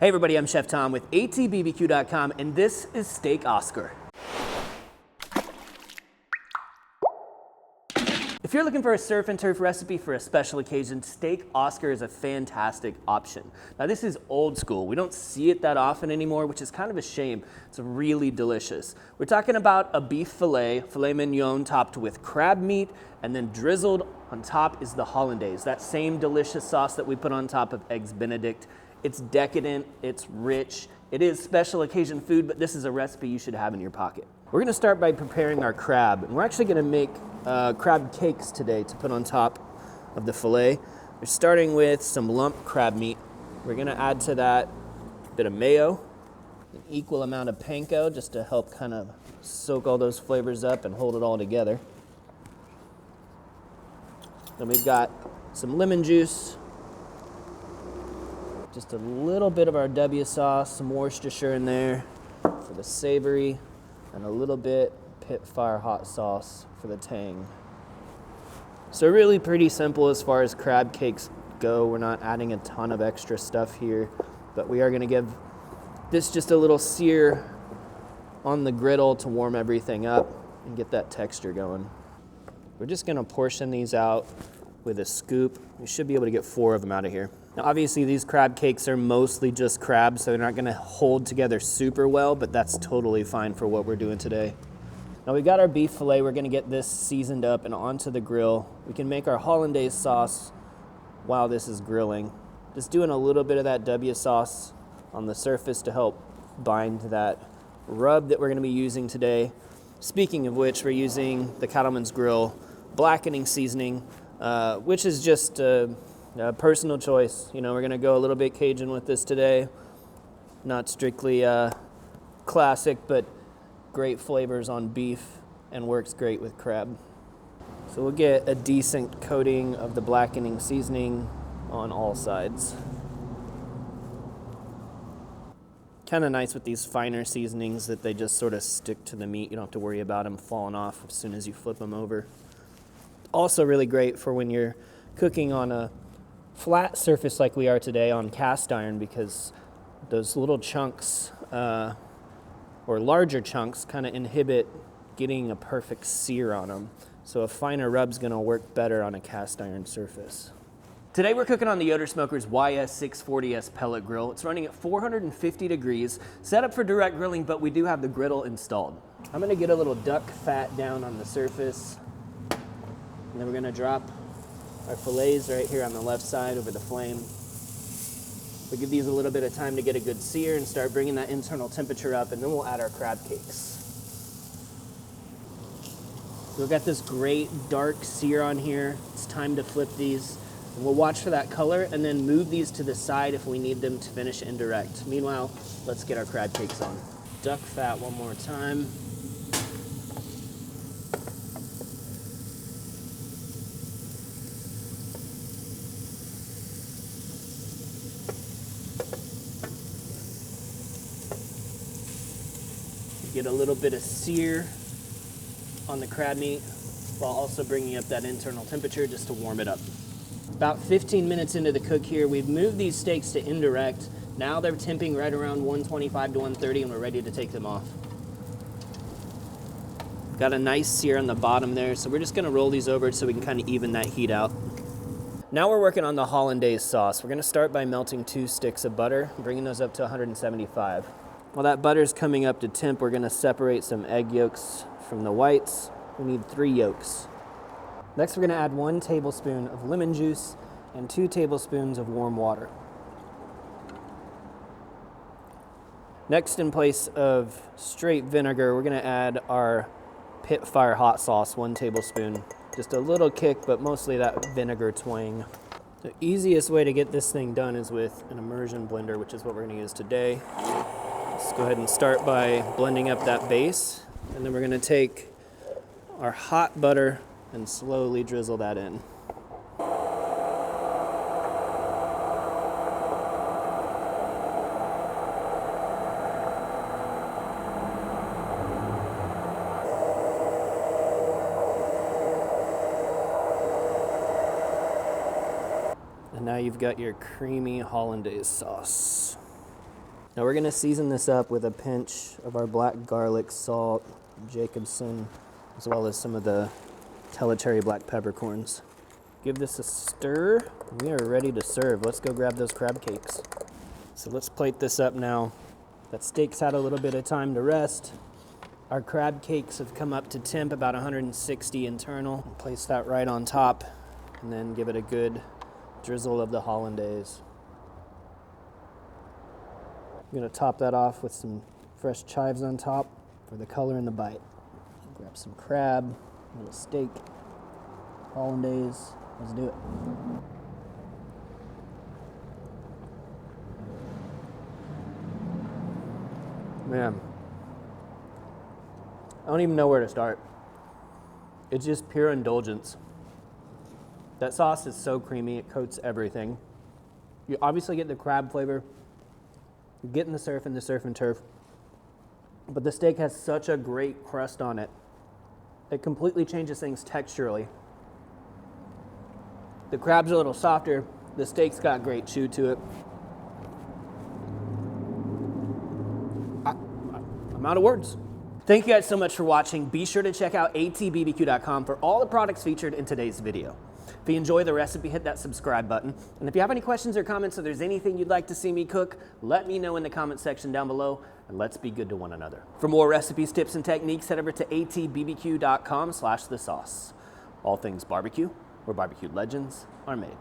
Hey everybody, I'm Chef Tom with atbbq.com, and this is Steak Oscar. If you're looking for a surf and turf recipe for a special occasion, Steak Oscar is a fantastic option. Now this is old school. We don't see it that often anymore, which is kind of a shame. It's really delicious. We're talking about a beef filet mignon topped with crab meat, and then drizzled on top is the Hollandaise, that same delicious sauce that we put on top of Eggs Benedict. It's decadent, it's rich, it is special occasion food, but this is a recipe you should have in your pocket. We're gonna start by preparing our crab, and we're actually gonna make crab cakes today to put on top of the filet. We're starting with some lump crab meat. We're gonna add to that a bit of mayo, an equal amount of panko, just to help kind of soak all those flavors up and hold it all together. Then we've got some lemon juice, just a little bit of our W sauce, some Worcestershire in there for the savory, and a little bit pit fire hot sauce for the tang. So really pretty simple as far as crab cakes go. We're not adding a ton of extra stuff here, but we are gonna give this just a little sear on the griddle to warm everything up and get that texture going. We're just gonna portion these out with a scoop. We should be able to get 4 of them out of here. Now obviously these crab cakes are mostly just crab, so they're not gonna hold together super well, but that's totally fine for what we're doing today. Now we've got our beef filet. We're gonna get this seasoned up and onto the grill. We can make our Hollandaise sauce while this is grilling. Just doing a little bit of that W sauce on the surface to help bind that rub that we're gonna be using today. Speaking of which, we're using the Cattleman's Grill blackening seasoning, which is just a personal choice. You know, we're gonna go a little bit Cajun with this today. Not strictly classic, but great flavors on beef and works great with crab. So we'll get a decent coating of the blackening seasoning on all sides. Kind of nice with these finer seasonings that they just sort of stick to the meat. You don't have to worry about them falling off as soon as you flip them over. Also really great for when you're cooking on a flat surface like we are today on cast iron, because those little chunks or larger chunks kind of inhibit getting a perfect sear on them. So a finer rub's gonna work better on a cast iron surface. Today we're cooking on the Yoder Smokers YS640S pellet grill. It's running at 450 degrees, set up for direct grilling, but we do have the griddle installed. I'm gonna get a little duck fat down on the surface, and then we're gonna drop our fillets right here on the left side over the flame. We'll give these a little bit of time to get a good sear and start bringing that internal temperature up, and then we'll add our crab cakes. We've got this great dark sear on here. It's time to flip these. And we'll watch for that color and then move these to the side if we need them to finish indirect. Meanwhile, let's get our crab cakes on. Duck fat one more time. Get a little bit of sear on the crab meat while also bringing up that internal temperature just to warm it up. About 15 minutes into the cook here, we've moved these steaks to indirect. Now they're temping right around 125 to 130 and we're ready to take them off. Got a nice sear on the bottom there, so we're just gonna roll these over so we can kind of even that heat out. Now we're working on the Hollandaise sauce. We're gonna start by melting 2 sticks of butter, bringing those up to 175. While that butter's coming up to temp, we're gonna separate some egg yolks from the whites. We need 3 yolks. Next, we're gonna add 1 tablespoon of lemon juice and 2 tablespoons of warm water. Next, in place of straight vinegar, we're gonna add our pit fire hot sauce, 1 tablespoon. Just a little kick, but mostly that vinegar twang. The easiest way to get this thing done is with an immersion blender, which is what we're gonna use today. Let's go ahead and start by blending up that base, and then we're gonna take our hot butter and slowly drizzle that in. And now you've got your creamy Hollandaise sauce. Now we're gonna season this up with a pinch of our black garlic, salt, Jacobson, as well as some of the Cherry black peppercorns. Give this a stir. We are ready to serve. Let's go grab those crab cakes. So let's plate this up now. That steak's had a little bit of time to rest. Our crab cakes have come up to temp, about 160 internal. Place that right on top, and then give it a good drizzle of the Hollandaise. I'm gonna top that off with some fresh chives on top for the color and the bite. Grab some crab, a little steak, Hollandaise. Let's do it. Man, I don't even know where to start. It's just pure indulgence. That sauce is so creamy, it coats everything. You obviously get the crab flavor. You're getting the surf and turf. But the steak has such a great crust on it. It completely changes things texturally. The crab's a little softer. The steak's got great chew to it. I'm out of words. Thank you guys so much for watching. Be sure to check out atbbq.com for all the products featured in today's video. If you enjoy the recipe, hit that subscribe button. And if you have any questions or comments, or there's anything you'd like to see me cook, let me know in the comment section down below, and let's be good to one another. For more recipes, tips, and techniques, head over to atbbq.com/thesauce. All things barbecue, where barbecued legends are made.